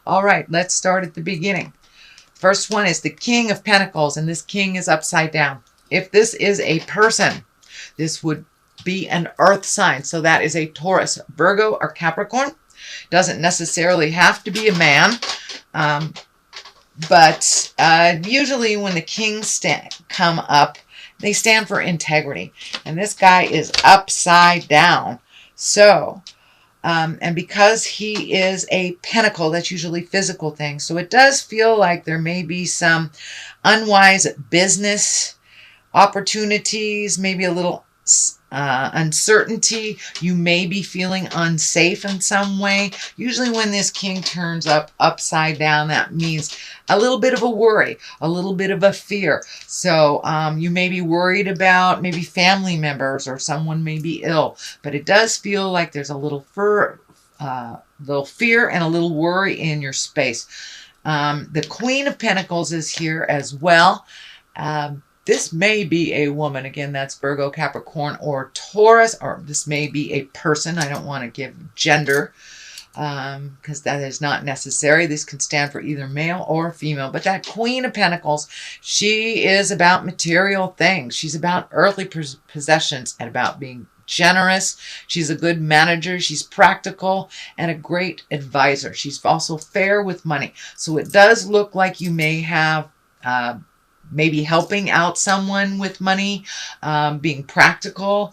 All right, let's start at the beginning. First one is the King of Pentacles, and this king is upside down. If this is a person, this would be an earth sign. So that is a Taurus, Virgo, or Capricorn. Doesn't necessarily have to be a man. But usually when the kings come up, they stand for integrity. And this guy is upside down. So, and because he is a pentacle, that's usually physical things. So it does feel like there may be some unwise business opportunities, maybe a little uncertainty. You may be feeling unsafe in some way. Usually when this king turns upside down, that means a little bit of a worry, a little bit of a fear. So you may be worried about maybe family members, or someone may be ill, but it does feel like there's a little fear and a little worry in your space. The Queen of Pentacles is here as well. This may be a woman. Again, that's Virgo, Capricorn, or Taurus, or this may be a person. I don't want to give gender because that is not necessary. This can stand for either male or female. But that Queen of Pentacles, she is about material things. She's about earthly possessions and about being generous. She's a good manager. She's practical and a great advisor. She's also fair with money. So it does look like you may have maybe helping out someone with money, being practical,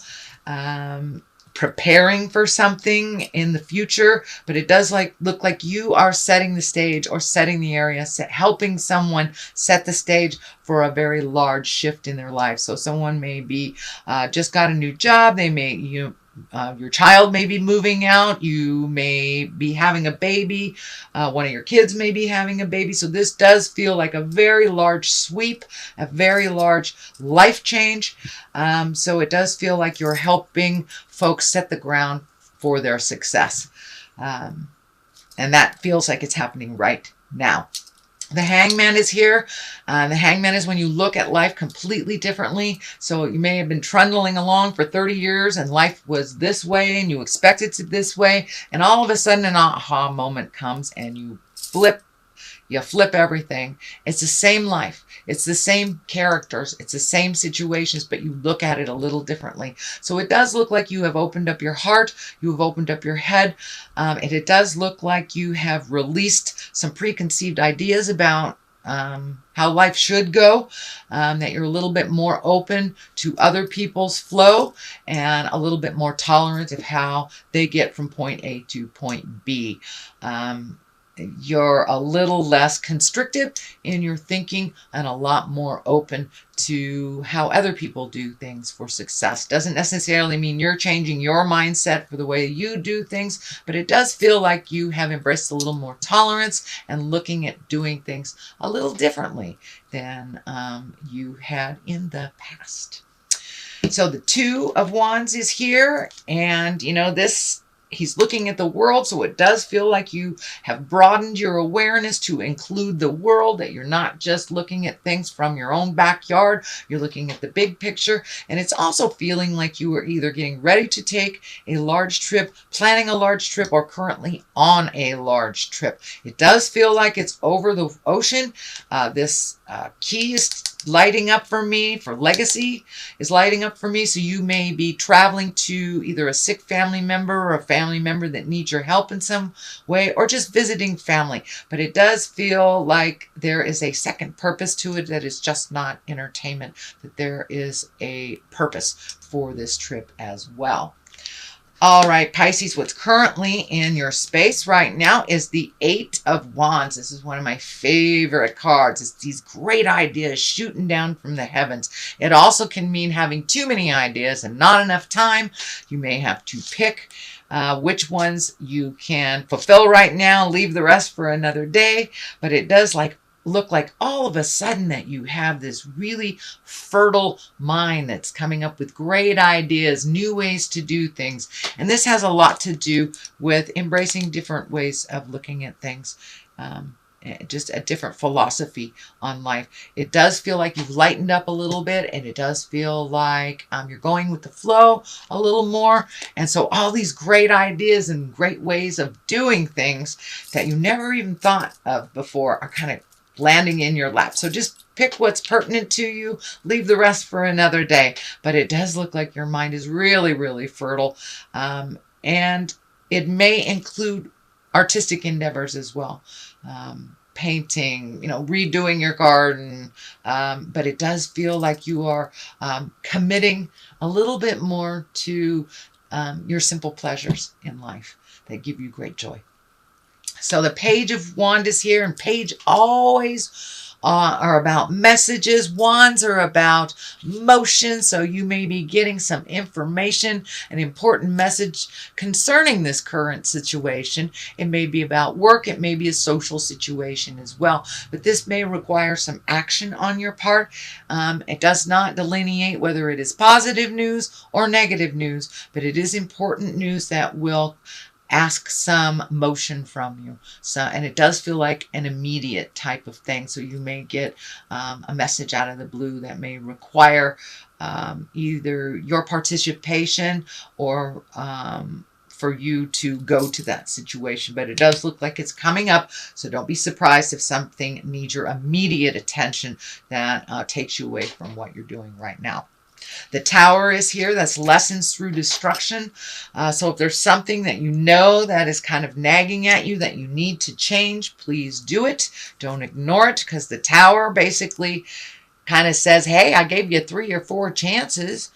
preparing for something in the future. But it does look like you are setting the stage or setting the area, helping someone set the stage for a very large shift in their life. So someone may be just got a new job. They may, your child may be moving out. You may be having a baby. One of your kids may be having a baby. So this does feel like a very large sweep, a very large life change. So it does feel like you're helping folks set the ground for their success. And that feels like it's happening right now. The Hangman is here. The Hangman is when you look at life completely differently. So you may have been trundling along for 30 years and life was this way and you expected it this way. And all of a sudden an aha moment comes and you flip everything. It's the same life. It's the same characters. It's the same situations, but you look at it a little differently. So it does look like you have opened up your heart. You have opened up your head. And it does look like you have released some preconceived ideas about how life should go, that you're a little bit more open to other people's flow and a little bit more tolerant of how they get from point A to point B. You're a little less constricted in your thinking and a lot more open to how other people do things for success. Doesn't necessarily mean you're changing your mindset for the way you do things, but it does feel like you have embraced a little more tolerance and looking at doing things a little differently than you had in the past. So the Two of Wands is here, and he's looking at the world, so it does feel like you have broadened your awareness to include the world, that you're not just looking at things from your own backyard, you're looking at the big picture. And it's also feeling like you are either getting ready to take a large trip, planning a large trip, or currently on a large trip. It does feel like it's over the ocean. This key is lighting up for me, for legacy is lighting up for me. So you may be traveling to either a sick family member or a family member that needs your help in some way, or just visiting family. But it does feel like there is a second purpose to it, that is just not entertainment, that there is a purpose for this trip as well. All right, Pisces, what's currently in your space right now is the Eight of Wands. This is one of my favorite cards. It's these great ideas shooting down from the heavens. It also can mean having too many ideas and not enough time. You may have to pick which ones you can fulfill right now, leave the rest for another day. But it does look like all of a sudden that you have this really fertile mind that's coming up with great ideas, new ways to do things. And this has a lot to do with embracing different ways of looking at things. just a different philosophy on life. It does feel like you've lightened up a little bit, and it does feel like you're going with the flow a little more. And so all these great ideas and great ways of doing things that you never even thought of before are kind of landing in your lap. So just pick what's pertinent to you, leave the rest for another day. But it does look like your mind is really, really fertile. And it may include artistic endeavors as well. Painting, redoing your garden. But it does feel like you are committing a little bit more to your simple pleasures in life that give you great joy. So the Page of Wands is here, and Page always are about messages. Wands are about motion, so you may be getting some information, an important message concerning this current situation. It may be about work, it may be a social situation as well, but this may require some action on your part. It does not delineate whether it is positive news or negative news, but it is important news that will ask some motion from you. So, and it does feel like an immediate type of thing. So you may get a message out of the blue that may require either your participation or for you to go to that situation. But it does look like it's coming up. So don't be surprised if something needs your immediate attention that takes you away from what you're doing right now. The Tower is here. That's lessons through destruction. So if there's something that you know that is kind of nagging at you that you need to change, please do it. Don't ignore it, because the Tower basically kind of says, hey, I gave you 3 or 4 chances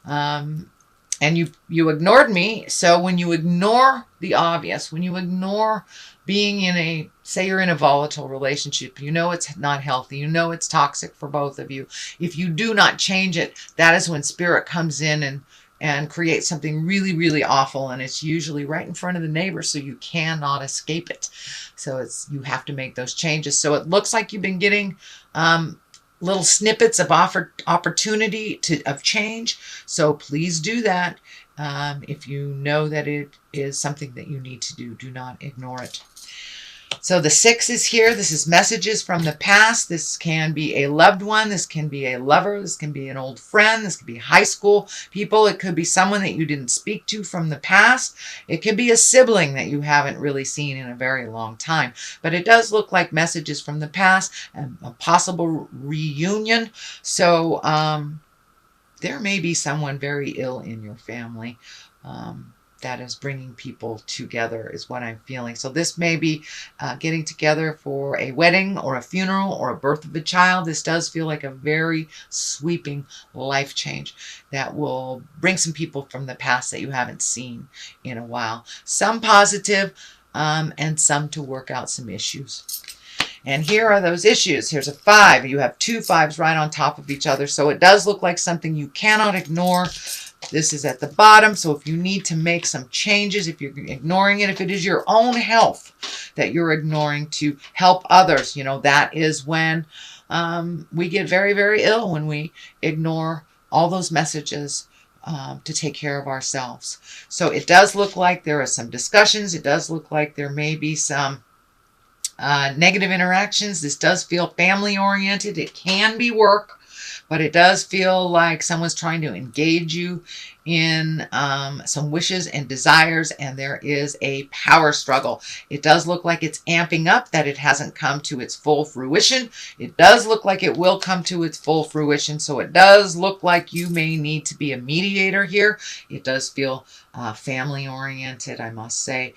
and you ignored me. So when you ignore the obvious, when you ignore being in say you're in a volatile relationship, you know it's not healthy, you know it's toxic for both of you. If you do not change it, that is when Spirit comes in and creates something really, really awful. And it's usually right in front of the neighbor, so you cannot escape it. So you have to make those changes. So it looks like you've been getting little snippets of opportunity of change. So please do that. If you know that it is something that you need to do, do not ignore it. So the 6 is here. This is messages from the past. This can be a loved one. This can be a lover. This can be an old friend. This could be high school people. It could be someone that you didn't speak to from the past. It could be a sibling that you haven't really seen in a very long time. But it does look like messages from the past and a possible reunion. So there may be someone very ill in your family. That is bringing people together is what I'm feeling. So this may be getting together for a wedding or a funeral or a birth of a child. This does feel like a very sweeping life change that will bring some people from the past that you haven't seen in a while. Some positive and some to work out some issues. And here are those issues. Here's a 5. You have 2 5s right on top of each other. So it does look like something you cannot ignore. This is at the bottom. So if you need to make some changes, if you're ignoring it, if it is your own health that you're ignoring to help others, that is when we get very, very ill, when we ignore all those messages to take care of ourselves. So it does look like there are some discussions. It does look like there may be some negative interactions. This does feel family oriented. It can be work, but it does feel like someone's trying to engage you in some wishes and desires, and there is a power struggle. It does look like it's amping up, that it hasn't come to its full fruition. It does look like it will come to its full fruition, so it does look like you may need to be a mediator here. It does feel family oriented, I must say.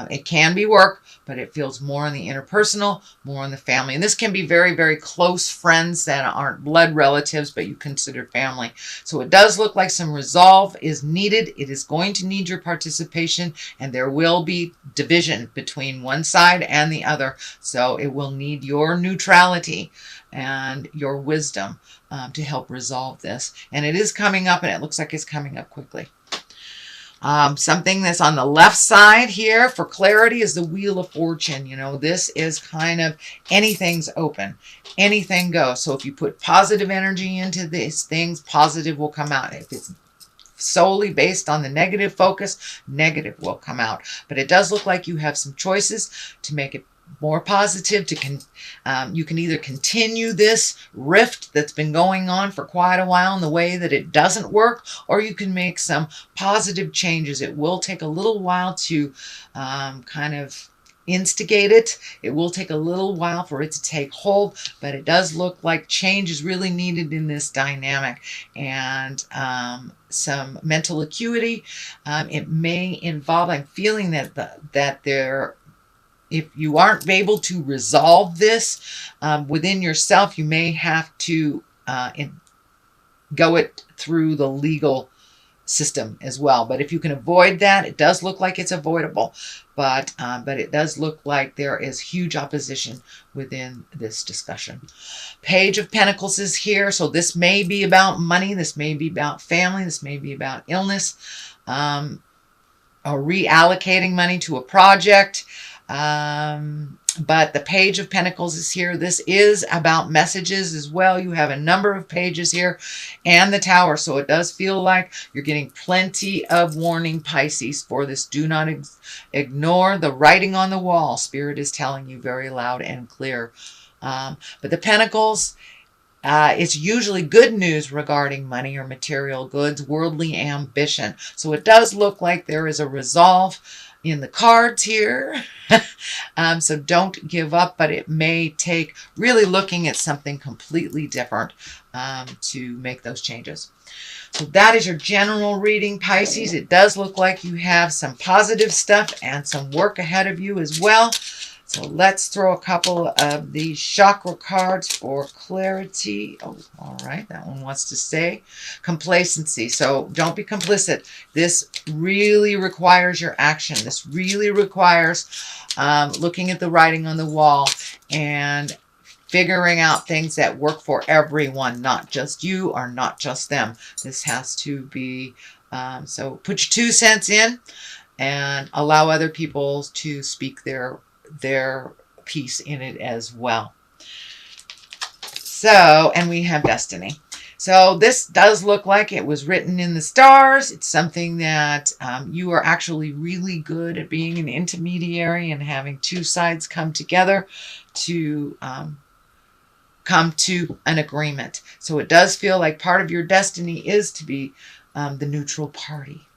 It can be work, but it feels more on the interpersonal, more on the family. And this can be very, very close friends that aren't blood relatives, but you consider family. So it does look like some resolve is needed. It is going to need your participation, and there will be division between one side and the other. So it will need your neutrality and your wisdom to help resolve this. And it is coming up, and it looks like it's coming up quickly. Something that's on the left side here for clarity is the Wheel of Fortune. This is kind of anything's open, anything goes. So if you put positive energy into these things, positive will come out. If it's solely based on the negative focus, negative will come out. But it does look like you have some choices to make it more positive you can either continue this rift that's been going on for quite a while in the way that it doesn't work, or you can make some positive changes. It will take a little while to kind of instigate it. It will take a little while for it to take hold, but it does look like change is really needed in this dynamic, and some mental acuity. It may involve, I'm feeling that there, if you aren't able to resolve this within yourself, you may have to go it through the legal system as well. But if you can avoid that, it does look like it's avoidable. But it does look like there is huge opposition within this discussion. Page of Pentacles is here. So this may be about money. This may be about family. This may be about illness. Or reallocating money to a project. But the Page of Pentacles is here. This is about messages as well. You have a number of pages here and the Tower. So it does feel like you're getting plenty of warning, Pisces, for this. Do not ignore the writing on the wall. Spirit is telling you very loud and clear. But the Pentacles, it's usually good news regarding money or material goods, worldly ambition. So it does look like there is a resolve in the cards here. So don't give up, but it may take really looking at something completely different to make those changes. So that is your general reading, Pisces. It does look like you have some positive stuff and some work ahead of you as well. So let's throw a couple of these chakra cards for clarity. Oh, all right. That one wants to say complacency. So don't be complicit. This really requires your action. This really requires looking at the writing on the wall and figuring out things that work for everyone, not just you or not just them. This has to be, so put your 2 cents in and allow other people to speak their piece in it as well. So, and we have destiny. So this does look like it was written in the stars. It's something that you are actually really good at being an intermediary and having 2 sides come together to come to an agreement. So it does feel like part of your destiny is to be the neutral party.